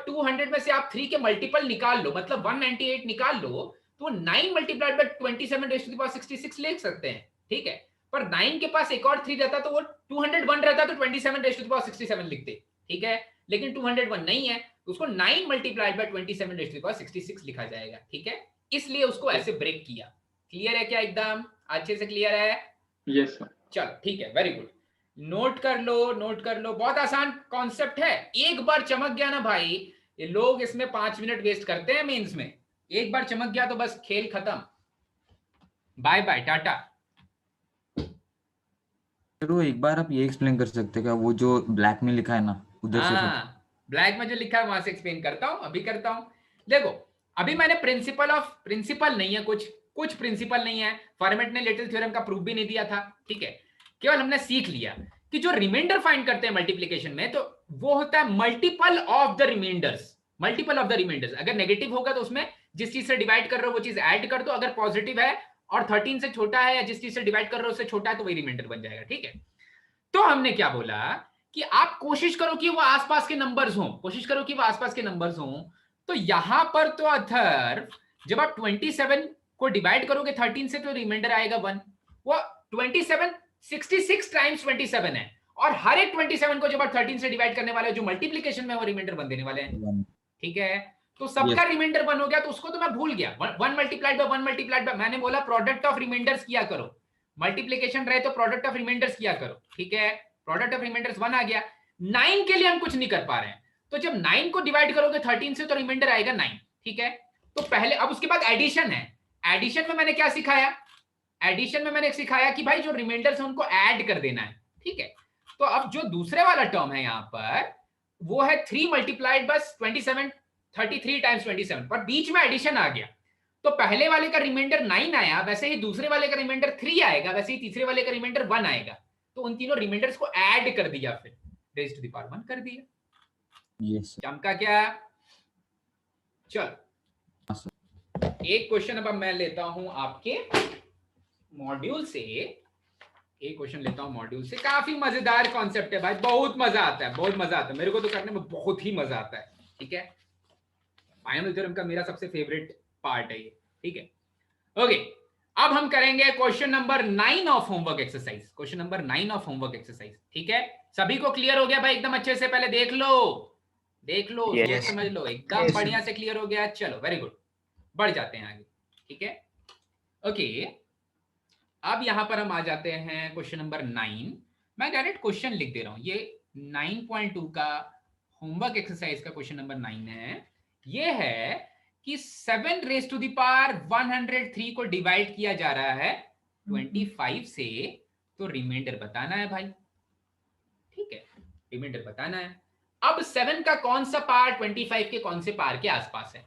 200 में से आप 3 के मल्टीपल निकाल लो, मतलब 198 निकाल लो, तो 9 multiplied by 27 raise to the power 66 लिख सकते हैं, ठीक है। पर 9 के पास एक और 3 रहता तो वो 201 रहता, तो 27 रेज़ टू द पावर 67 लिखते, ठीक है। लेकिन 201 नहीं है, तो उसको 9 multiplied by 27 raise to the power 66 लिखा जाएगा, ठीक है। इसलिए उसको ऐसे ब्रेक किया। क्लियर है क्या, एकदम अच्छे से क्लियर है? Yes sir. चलो ठीक है, वेरी गुड। नोट कर लो, नोट कर लो, बहुत आसान कॉन्सेप्ट है। एक बार चमक गया ना भाई, ये लोग इसमें 5 मिनट वेस्ट करते हैं मेंस में, एक बार चमक गया तो बस खेल खत्म, बाय बाय टाटा। चलो एक बार आप ये एक्सप्लेन कर सकते हैं क्या, वो जो ब्लैक में लिखा है ना उधर से? हाँ, ब्लैक में जो लिखा है वहां से एक्सप्लेन करता हूं, अभी करता हूं। देखो, अभी मैंने प्रिंसिपल नहीं है, कुछ कुछ प्रिंसिपल नहीं है, फॉर्मेट ने लिटिल थ्योरम का प्रूफ भी नहीं दिया था, ठीक है। केवल हमने सीख लिया कि जो रिमाइंडर फाइंड करते हैं मल्टीप्लिकेशन में, तो वो होता है multiple of the remainders, multiple of the remainders. अगर नेगेटिव होगा तो उसमें जिस चीज से डिवाइड कर रहे हो वो चीज ऐड कर दो, अगर पॉजिटिव है और 13 से छोटा है या जिस चीज से डिवाइड कर रहे हो उससे छोटा है तो वही रिमाइंडर बन जाएगा, ठीक है। तो हमने क्या बोला कि आप कोशिश करो कि वो आसपास के नंबर्स हों, कोशिश करो कि वो आसपास के नंबर्स हों। तो यहां पर तो अथर जब आप 27 को डिवाइड करोगे 13 से तो रिमाइंडर आएगा 1। वो 27 66 टाइम्स 27 है, और हर एक 27 को जब आप 13 से डिवाइड करने वाले जो मल्टीप्लिकेशन में वो रिमाइंडर बन देने वाले हैं, ठीक है। तो सबका रिमाइंडर 1 हो गया, तो उसको तो मैं भूल गया। 1 मल्टीप्लाइड बाय 1 मल्टीप्लाइड बाय, मैंने बोला प्रोडक्ट ऑफ रिमाइंडर्स किया करो, मल्टीप्लिकेशन रहे तो प्रोडक्ट ऑफ रिमाइंडर्स किया करो, ठीक है। प्रोडक्ट ऑफ रिमाइंडर्स 1 आ गया। 9 के लिए हम कुछ नहीं कर पा रहे हैं, तो जब 9 को डिवाइड करोगे 13 से तो रिमाइंडर आएगा 9, ठीक है। तो पहले, अब उसके बाद एडिशन है। एडिशन में मैंने क्या सिखाया, एडिशन में मैंने सिखाया कि भाई जो रिमाइंडर्स है उनको ऐड कर देना है, ठीक है। तो अब जो दूसरे वाला टर्म है यहां पर वो है 3 मल्टीप्लाइड बस 27, 33 टाइम्स 27, पर बीच में एडिशन आ गया। तो पहले वाले का रिमाइंडर 9 आया, वैसे ही दूसरे वाले का रिमाइंडर 3 आएगा, वैसे ही तीसरे वाले का रिमाइंडर 1 आएगा। तो उन तीनों रिमाइंडर्स को ऐड कर दिया, फिर रेज़ टू द पावर 1 कर दिया। यस चमका क्या? चल एक क्वेश्चन अब मैं लेता हूं आपके मॉड्यूल से, एक क्वेश्चन लेता हूं मॉड्यूल से। काफी मजेदार कॉन्सेप्ट है भाई, बहुत मजा आता है, बहुत मजा आता है, मेरे को तो करने में बहुत ही मजा आता है, ठीक है। फाइनल थ्योरम का मेरा सबसे फेवरेट पार्ट है ये, ठीक है। ओके, अब हम करेंगे question number 9 of homework exercise, question number 9 of homework exercise, ठीक है। सभी को क्लियर हो गया भाई एकदम अच्छे से? पहले देख लो, देख लो, Yes. समझ लो, एकदम बढ़िया से क्लियर हो गया। चलो वेरी गुड, बढ़ जाते हैं आगे, ठीक है। ओके, अब यहां पर हम आ जाते हैं क्वेश्चन नंबर 9। मैं डायरेक्ट क्वेश्चन लिख दे रहा हूं, ये 9.2 का होमवर्क एक्सरसाइज का क्वेश्चन नंबर 9 है। ये है कि 7 रेज़ टू द पावर 103 को डिवाइड किया जा रहा है 25 से, तो रिमाइंडर बताना है भाई, ठीक है, रिमाइंडर बताना है। अब 7 का कौन सा पार्ट 25 के कौन से पार के आसपास है?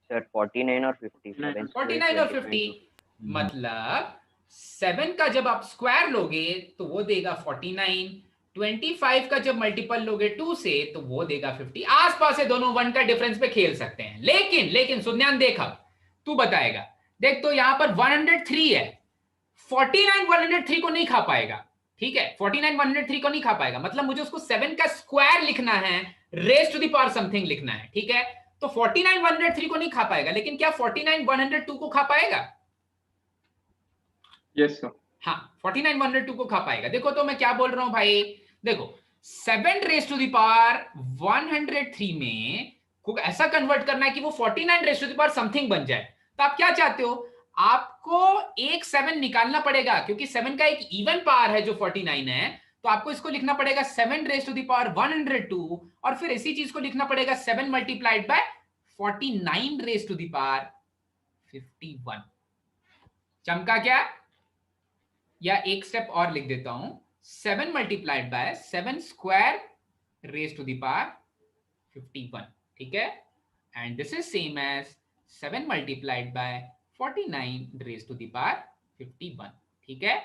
सर 49 और 50, 49 और 50, मतलब 7 का जब आप स्क्वायर लोगे तो वो देगा 49, 25 का जब मल्टीपल लोगे 2 से तो वो देगा 50। आसपास है दोनों, 1 का डिफरेंस पे खेल सकते हैं, लेकिन सुध्यान देख, अब तू बताएगा। देख तो यहां पर 103 है, 49 103 को नहीं खा पाएगा, ठीक है। 49 103 को नहीं खा पाएगा, मतलब मुझे उसको 7 का स्क्वायर लिखना है, raise to the power something लिखना है, ठीक है। तो 49 103 को नहीं खा पाएगा, लेकिन क्या 49 102 को खा पाएगा? Yes sir. हाँ, 49 102 को खा पाएगा। देखो तो मैं क्या बोल रहा हूं भाई, देखो 7 रेज़ टू द पावर 103 में को ऐसा कन्वर्ट करना है कि वो 49 raise to the power something बन जाए। तो आप क्या चाहते हो, आपको एक 7 निकालना पड़ेगा, क्योंकि 7 का एक इवन पावर है जो 49 है, तो आपको इसको लिखना पड़ेगा 7 रेज़ टू द पावर 102, और फिर इसी चीज को लिखना पड़ेगा 7 multiplied by 49 raise to the power 51। चमका क्या? या एक स्टेप और लिख देता हूं, 7 multiplied by 7 square raise to the power 51, ठीक है। And this is same as 7 multiplied by 49 raise to the power 51, ठीक है।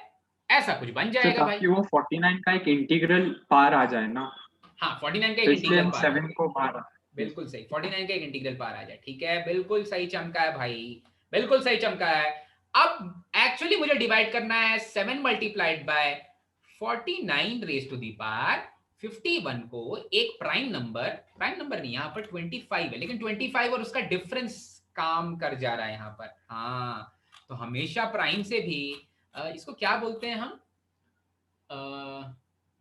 ऐसा कुछ बन जाएगा भाई, ताकि वो 49 का एक इंटीग्रल पार आ जाए ना। हाँ 49 का एक इसलिए इंटीग्रल हम पार, 7 को बाहर बिल्कुल सही, 49 का एक इंटीग्रल पार आ जाए, ठीक है। बिल्कुल सही चमका है भाई, बिल्कुल सही चमका है। अब एक्चुअली मुझे डिवाइड करना है 7 multiplied by 49 raise to the power 51 को एक प्राइम नंबर नहीं, यहाँ पर 25 है, लेकिन 25 और उसका डिफरेंस काम कर जा रहा है यहाँ पर। हाँ, तो हमेशा प्राइम से भी इसको क्या बोलते हैं हम,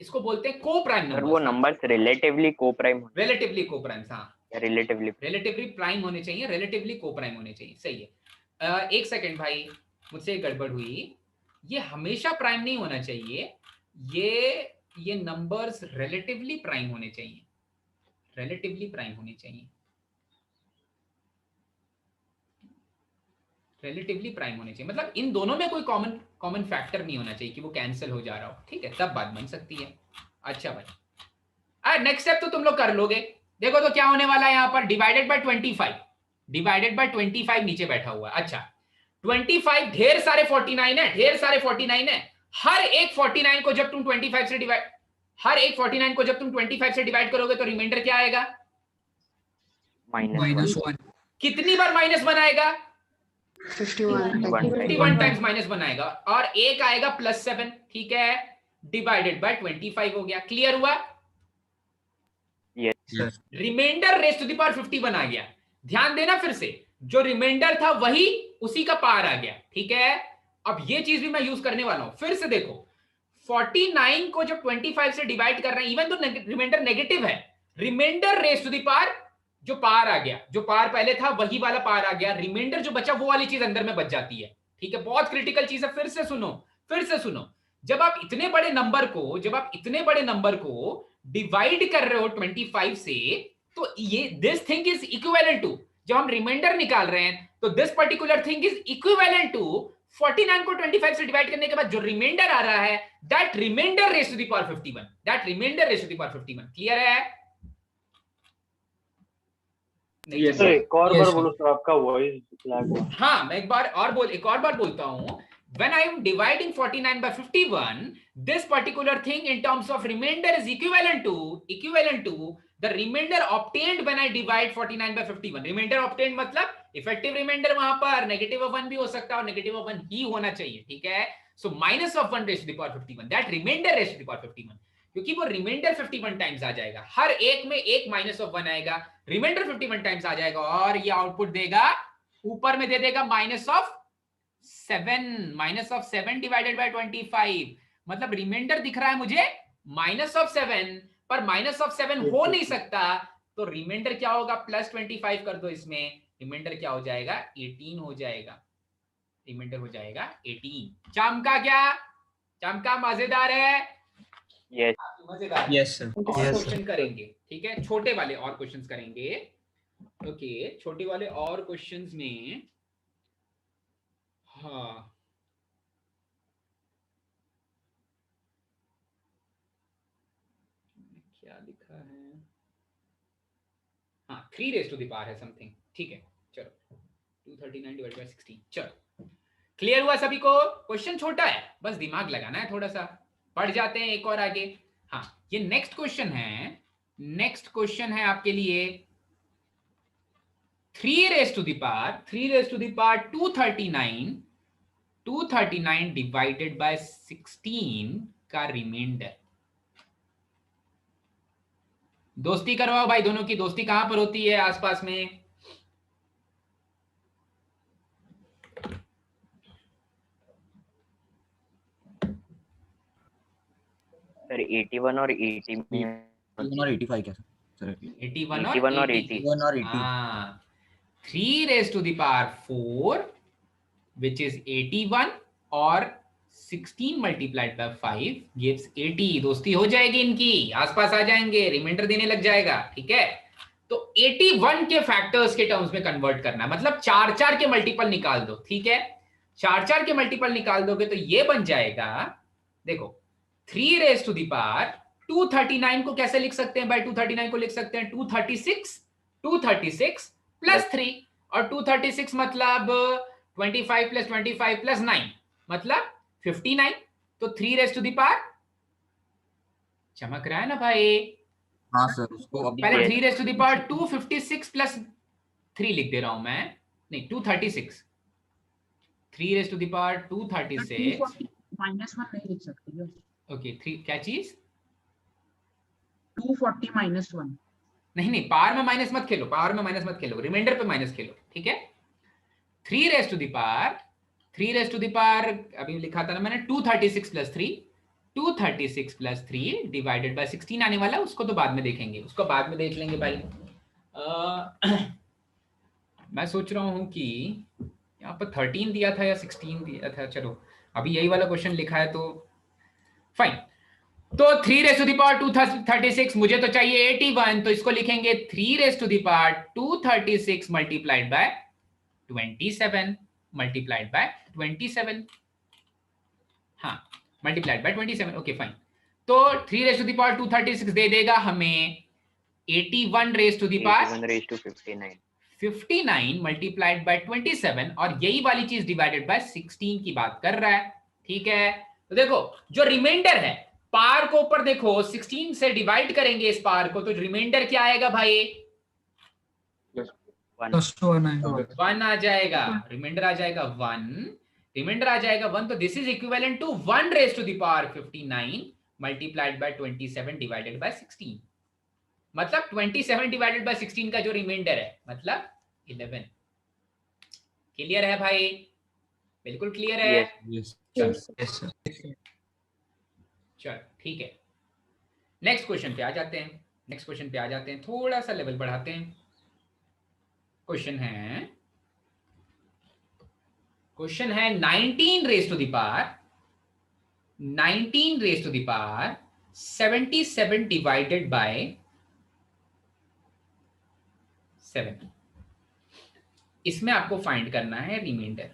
इसको बोलते हैं को प्राइम सर नंबर। वो नंबर्स रिलेटिवली को प्राइम, रिलेटिवली को प्राइम, हाँ रिलेटिवली प्राइम होने चाहिए, रिलेटिवली को प्राइम होने चाहिए, सही है। एक सेकंड भाई, मुझसे गड़बड़ हुई, ये हमेशा प्राइम नहीं होना चाहिए, ये नंबर्स रिलेटिवली प्राइम होने चाहिए, रिलेटिवली प्राइम होने चाहिए, रिलेटिवली प्राइम होने चाहिए, मतलब इन दोनों में कोई कॉमन फैक्टर नहीं होना चाहिए कि वो कैंसिल हो जा रहा हो, ठीक है, तब बात बन सकती है। अच्छा भाई, नेक्स्ट स्टेप तो तुम लोग कर लोगे। देखो तो क्या होने वाला है यहाँ पर, डिवाइडेड बाय 25, डिवाइडेड बाय 25 नीचे बैठा हुआ है। अच्छा 25 ढेर सारे 49 है, ढेर सारे 49 है। हर एक 49 को जब तुम 25 से डिवाइड, हर एक 49 को जब तुम 25 से डिवाइड करोगे तो रिमाइंडर क्या आएगा? -1 कितनी बार -1 आएगा? 51 51 टाइम्स -1 आएगा, और एक आएगा +7, ठीक है, डिवाइडेड बाय 25 हो गया। क्लियर हुआ? Yes. Remainder raise to the power 51 आ गया। ध्यान देना, फिर से जो रिमाइंडर था वही उसी का पावर आ गया, ठीक है। अब ये चीज भी मैं यूज करने वाला हूं। फिर से देखो 49 को जब 25 से डिवाइड कर रहे हैं, इवन तो रिमाइंडर नेगेटिव है, remainder raise to the power, जो पावर आ गया, जो पावर पहले था वही वाला पावर आ गया, रिमाइंडर जो बचा वो वाली चीज अंदर में बच जाती है, ठीक है। बहुत क्रिटिकल चीज है। फिर से सुनो, फिर से सुनो, जब आप इतने बड़े नंबर को, जब आप इतने बड़े नंबर को डिवाइड कर रहे हो 25 से, तो ये this thing is equivalent to, जब हम रिमाइंडर निकाल रहे हैं तो this particular thing is equivalent to 49 को 25 से डिवाइड करने के बाद जो रिमाइंडर आ रहा है, that remainder raise to the power 51, that remainder raise to the power 51। Clear है? Yes, sir sir. एक और बार बोलो सर, आपका वॉइस लैग हुआ। हाँ, मैं एक और बार बोलता हूं। When I am dividing 49 by 51, this particular thing in terms of remainder is equivalent to the remainder obtained when I divide 49 by 51. Remainder obtained मतलब effective remainder वहां पर negative of 1 भी हो सकता है और negative of 1 ही होना चाहिए, ठीक है। So minus of 1 raised to the power 51, that remainder raised to the power 51, क्योंकि वो रिमाइंडर 51 टाइम्स आ जाएगा, हर एक में एक -1 आएगा, रिमाइंडर 51 टाइम्स आ जाएगा, और ये आउटपुट देगा, ऊपर में दे देगा -7 डिवाइडेड बाय 25, मतलब रिमाइंडर दिख रहा है मुझे -7, पर -7 हो नहीं सकता, तो रिमाइंडर क्या होगा? +25 कर दो इसमें, रिमाइंडर क्या हो जाएगा? 18 हो जाएगा, रिमाइंडर हो जाएगा 18। चमका क्या? चमका? मजेदार है? Yes. मजेदार। Yes, sir. और Yes, क्वेश्चन करेंगे, ठीक है, छोटे वाले और क्वेश्चंस करेंगे। ओके, छोटे वाले और क्वेश्चंस में, हाँ क्या लिखा है, हाँ 3 रेज़ टू द पावर है समथिंग, ठीक है। चलो 239 डिवाइडेड बाय 16, चलो क्लियर हुआ सभी को? क्वेश्चन छोटा है, बस दिमाग लगाना है थोड़ा सा। पढ़ जाते हैं एक और आगे। हाँ, ये नेक्स्ट क्वेश्चन है, नेक्स्ट क्वेश्चन है आपके लिए 3 raise to the power 239 divided by 16 का रिमाइंडर। दोस्ती करवाओ भाई, दोनों की दोस्ती कहां पर होती है? आसपास में। सर 81 और 80 में 81 और 85 क्या सर? 81 81 और और 80। 81 और 80। हाँ, 3 raise to the power 4 which is 81 और 16 मल्टीप्लाइड बाय 5 gives 80। दोस्ती हो जाएगी इनकी, आसपास आ जाएंगे, रिमाइंडर देने लग जाएगा, ठीक है। तो 81 के फैक्टर्स के टर्म्स में कन्वर्ट करना है, मतलब 4 के मल्टीपल निकाल दो, ठीक है। 4 के मल्टीपल निकाल दोगे तो ये बन जाएगा, देखो 3 रेज़ टू द पावर 239 को कैसे लिख सकते हैं भाई? 239 को लिख सकते हैं 236 प्लस 3, और 236 मतलब 25 प्लस 25 प्लस 9 मतलब 59, तो 3 रेज़ टू द पावर, चमक रहा है ना भाई? हाँ सर, उसको पहले 3 raise to the power 256 plus 3 लिख दे रहा हूं मैं, नहीं 236, 3 रेज़ टू द पावर 236 -1 नहीं लिख सकते। ओके, 3 क्या चीज? 240 -1 नहीं, पावर में माइनस मत खेलो, पावर में माइनस मत खेलो, रिमाइंडर पे माइनस खेलो, ठीक है। 3 रेज़ टू द पावर अभी लिखा था ना मैंने 236 प्लस 3, 236 प्लस 3 डिवाइडेड बाय 16 आने वाला, उसको तो बाद में देखेंगे, उसको बाद में देख लेंगे भाई। मैं सोच रहा हूं कि यहाँ पर 13 दिया था या 16 दिया था, चलो अभी यही वाला क्वेश्चन लिखा है तो फाइन। तो 3 रेज़ टू द पावर 236, मुझे तो चाहिए 81, तो इसको लिखेंगे 3 raise to the power 236 multiplied by 27, multiplied by 27, हाँ मल्टीप्लाइड बाय 27, ओके फाइन। तो 3 रेज़ टू द पावर 236 दे देगा हमें 81 raise to the power 81 raised to 59. 59 multiplied by 27 और यही वाली चीज डिवाइडेड बाय 16 की बात कर रहा है। ठीक है, तो देखो जो रिमाइंडर है पावर को ऊपर देखो 16 से डिवाइड करेंगे इस पावर को, तो रिमाइंडर क्या आएगा भाई? +1 आएगा। 1 आ जाएगा, रिमाइंडर आ जाएगा 1, रिमाइंडर आ जाएगा 1, तो this is equivalent to 1 raise to the power 59 multiplied by 27 divided by 16। मतलब 27 डिवाइडेड बाय 16 का जो रिमाइंडर है मतलब 11। क्लियर है भाई? बिल्कुल क्लियर है। Yes. Yes. चल ठीक है, नेक्स्ट क्वेश्चन पे आ जाते हैं। नेक्स्ट क्वेश्चन पे आ जाते हैं, थोड़ा सा लेवल बढ़ाते हैं। क्वेश्चन है 19 raise to the power 77 divided by 7। इसमें आपको फाइंड करना है रिमाइंडर।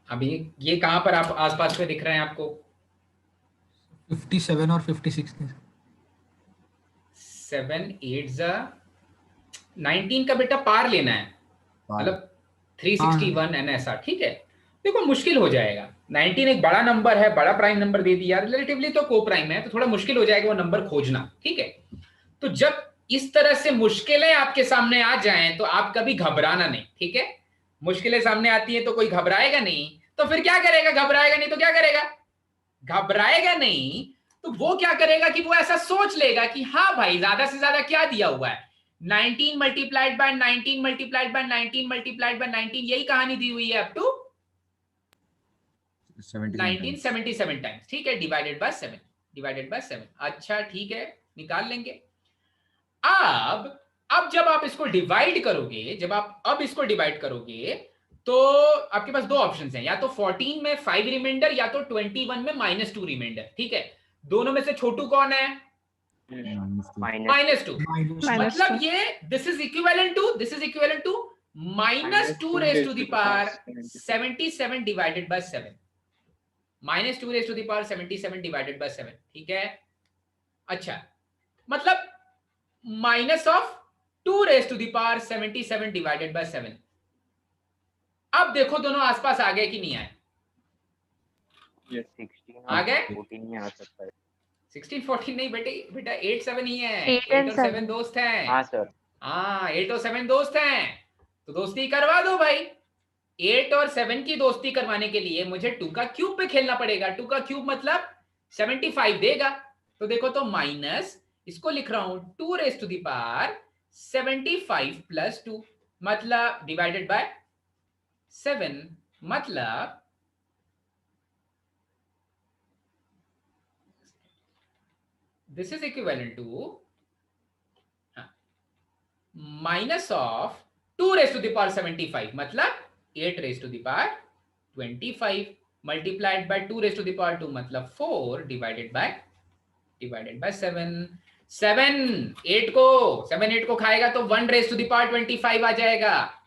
अभी ये कहां पर आप आसपास में दिख रहे हैं आपको? 57 और 56 के 7 8 19 का बेटा पार लेना है, मतलब 361 एन ऐसा। ठीक है, देखो मुश्किल हो जाएगा। 19 एक बड़ा नंबर है, बड़ा प्राइम नंबर दे दिया, रिलेटिवली तो को प्राइम है, तो थोड़ा मुश्किल हो जाएगा वो नंबर खोजना। ठीक है, तो जब इस तरह से मुश्किलें आपके सामने आ जाएं तो आप कभी घबराना नहीं। ठीक है, मुश्किलें सामने आती हैं तो कोई घबराएगा नहीं, तो फिर क्या करेगा? घबराएगा नहीं तो क्या करेगा? घबराएगा नहीं तो वो क्या करेगा कि वो ऐसा सोच लेगा कि हाँ भाई ज्यादा से ज्यादा क्या दिया हुआ है, 19 multiplied by 19 multiplied by 19 multiplied by 19, यही कहानी दी हुई है अप टू 1977 टाइम्स। ठीक है, डिवाइडेड बाय 7, डिवाइडेड बाय 7। अच्छा ठीक है, निकाल लेंगे। अब जब आप इसको डिवाइड करोगे, जब आप अब इसको डिवाइड करोगे तो आपके पास दो ऑप्शंस हैं, या तो 14 में 5 रिमाइंडर या तो 21 में -2 रिमाइंडर। ठीक है, दोनों में से छोटू कौन है? -2। मतलब ये this is equivalent to -2 raise to the power 77 divided by 7, -2 raise to the power 77 divided by 7। ठीक है, अच्छा मतलब -2 raise to the power 77 divided by 7। अब देखो दोनों आसपास आ गए कि नहीं आए? 16 आ गए? 14 में आ सकता है। 16 14 नहीं बेटा 8 7 ही है। 8 8 and और 7 7 दोस्त हैं। हाँ सर। हाँ 8 और 7 दोस्त हैं, तो दोस्ती करवा दो भाई। 8 और 7 की दोस्ती करवाने के लिए मुझे 2 का क्यूब पे खेलना पड़ेगा। 2 का क्यूब मतलब 75 देगा। तो देखो तो माइनस, इसको लिख रहा हूं 2 raise to the power 75 plus 2 मतलब डिवाइडेड बाय 7, मतलब this is equivalent to minus of 2 raise to the power 75 मतलब 8 raise to the power 25 multiplied by 2 raise to the power 2 मतलब 4 डिवाइडेड बाय 7। 7 8 को खाएगा तो 1 रेज टू द पावर 25 आ जाएगा।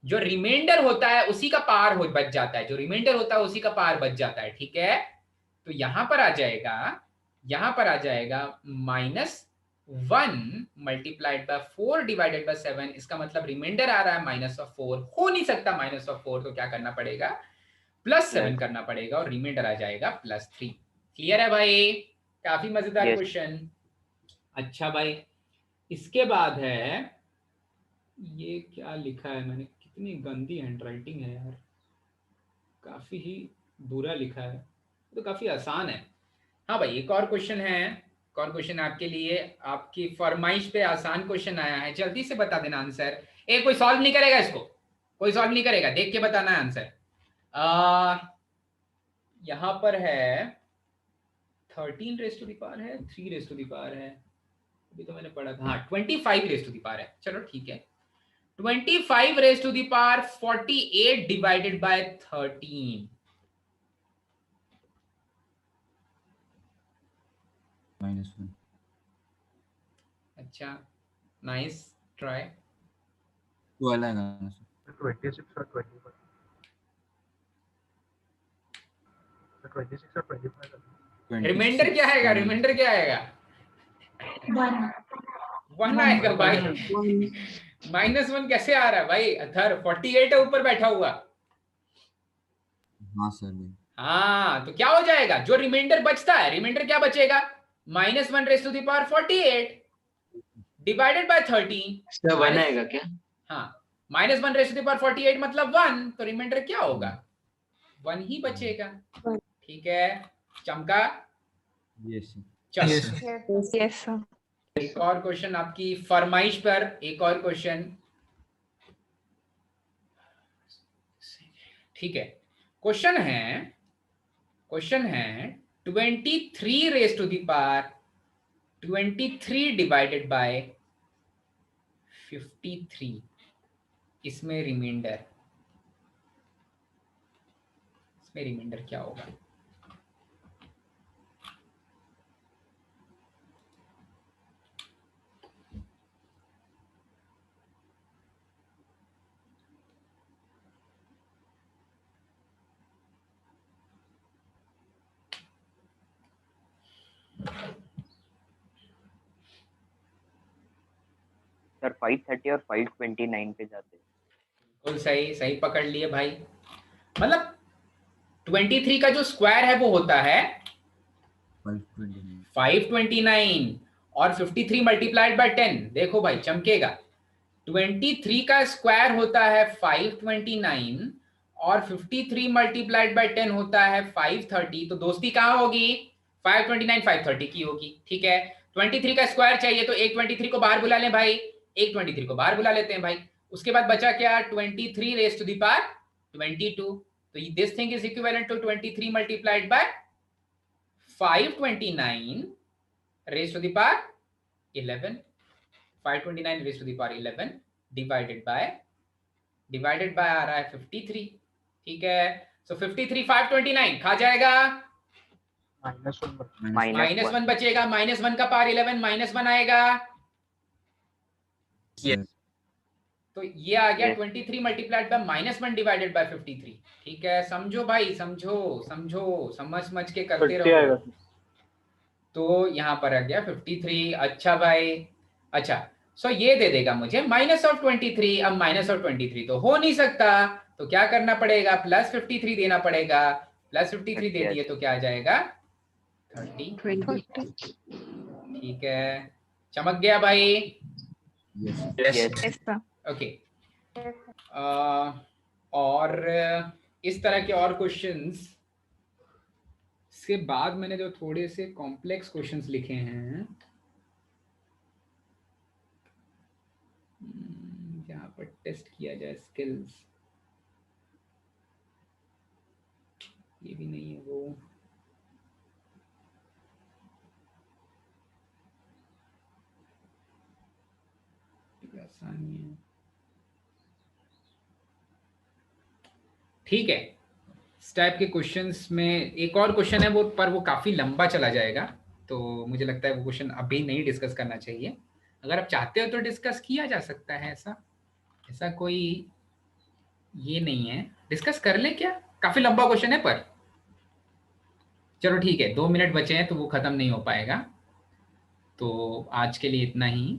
जो reminder होता है उसी का पावर बच जाता है, जो रिमाइंडर होता है उसी का पावर बच जाता है। ठीक है, तो यहां पर आ जाएगा -1 मल्टीप्लाइड बाय 4 डिवाइडेड बाय 7। इसका मतलब रिमाइंडर आ रहा है -4, हो नहीं सकता -4, तो क्या करना पड़ेगा? +7 करना पड़ेगा और रिमाइंडर आ जाएगा +3। क्लियर है भाई? काफी मजेदार Yes. क्वेश्चन। अच्छा भाई, इसके बाद है, ये क्या लिखा है मैंने, कितनी गंदी हैंडराइटिंग है यार, काफी ही बुरा लिखा है, तो काफी आसान है। हाँ भाई, एक और क्वेश्चन आपके लिए, आपकी फरमाइश पे आसान क्वेश्चन आया है, जल्दी से बता देना आंसर। कोई सॉल्व नहीं करेगा इसको, कोई सॉल्व नहीं करेगा, देख के बताना है आंसर। यहां पर है 13 रेज टू द पावर है, 3 रेज टू द पावर है, अभी तो मैंने पढ़ा था। हाँ 25 रेज टू द पावर है, चलो ठीक है। 25 raise to the power 48 divided by 13। -1. अच्छा, नाइस ट्राई। 12 आएगा ना सर? 26 और 25। 26 और 25। रिमाइंडर क्या आएगा? रिमाइंडर क्या आएगा? 1 आएगा भाई। -1 कैसे आ रहा है भाई? अथर 48 है ऊपर बैठा हुआ। हाँ सर भाई। हाँ, तो क्या हो जाएगा? जो रिमाइंडर बचता है, रिमाइंडर क्या बचेगा? -1 raise to the power 48 divided by 13। इसका 1 आएगा क्या? हाँ, -1 रेज़ टू द पावर 48 मतलब 1, तो रिमाइंडर क्या होगा? 1 ही बचेगा। ठीक है, चमका। Yes sir. चलो, Yes, sir. Yes, sir. एक और क्वेश्चन आपकी फरमाइश पर, एक और क्वेश्चन। ठीक है, क्वेश्चन है 23 raise to the power 23 divided by 53। इसमें रिमाइंडर क्या होगा? सर 530 और 529 पे जाते हैं। बिल्कुल सही, सही पकड़ लिए भाई। मतलब 23 का जो स्क्वायर है वो होता है 529 और 53 मल्टीप्लाइड बाय 10। देखो भाई, चमकेगा। 23 का स्क्वायर होता है 529 और 53 मल्टीप्लाइड बाय 10 होता है 530। तो दोस्ती कहाँ होगी? 529 530 की होगी। ठीक है, 23 का स्क्वायर चाहिए तो एक 23 को बाहर बुला लें भाई, एक 23 को बाहर बुला लेते हैं भाई। उसके बाद बचा क्या? 23 रेज़ टू द पावर 22। तो this thing is equivalent to 23 multiplied by 529 raise to the power 11। 529 raise to the power 11 divided by आ रहा है 53। ठीक है, सो 53 529 खा जाएगा, -1 बचेगा। -1 का पावर 11 -1 आएगा। तो ये आ गया 23 मल्टीप्लाइड बाय -1 डिवाइडेड बाय 53। ठीक है, समझो भाई, समझो, समझ के करते 50 आएगा। रहो। तो यहाँ पर आ गया 53। अच्छा भाई, अच्छा, सो ये दे देगा मुझे -23। अब -23 तो हो नहीं सकता, तो क्या करना पड़ेगा? +53 देना पड़ेगा। +53 दे दिए तो क्या आ जाएगा? 30। 20. ठीक है, चमक गया भाई। यस। Yes, sir. ओके, और इस तरह के और क्वेश्चंस के बाद मैंने जो थोड़े से कॉम्प्लेक्स क्वेश्चंस लिखे हैं, जहाँ पर टेस्ट किया जाए स्किल्स, ये भी नहीं है वो। आसानी है। ठीक है, इस टाइप के क्वेश्चंस में एक और क्वेश्चन है वो, पर वो काफ़ी लंबा चला जाएगा, तो मुझे लगता है वो क्वेश्चन अभी नहीं डिस्कस करना चाहिए। अगर आप चाहते हो तो डिस्कस किया जा सकता है, ऐसा कोई ये नहीं है। डिस्कस कर ले क्या? काफ़ी लंबा क्वेश्चन है, पर चलो ठीक है, 2 मिनट बचे हैं तो वो ख़त्म नहीं हो पाएगा। तो आज के लिए इतना ही।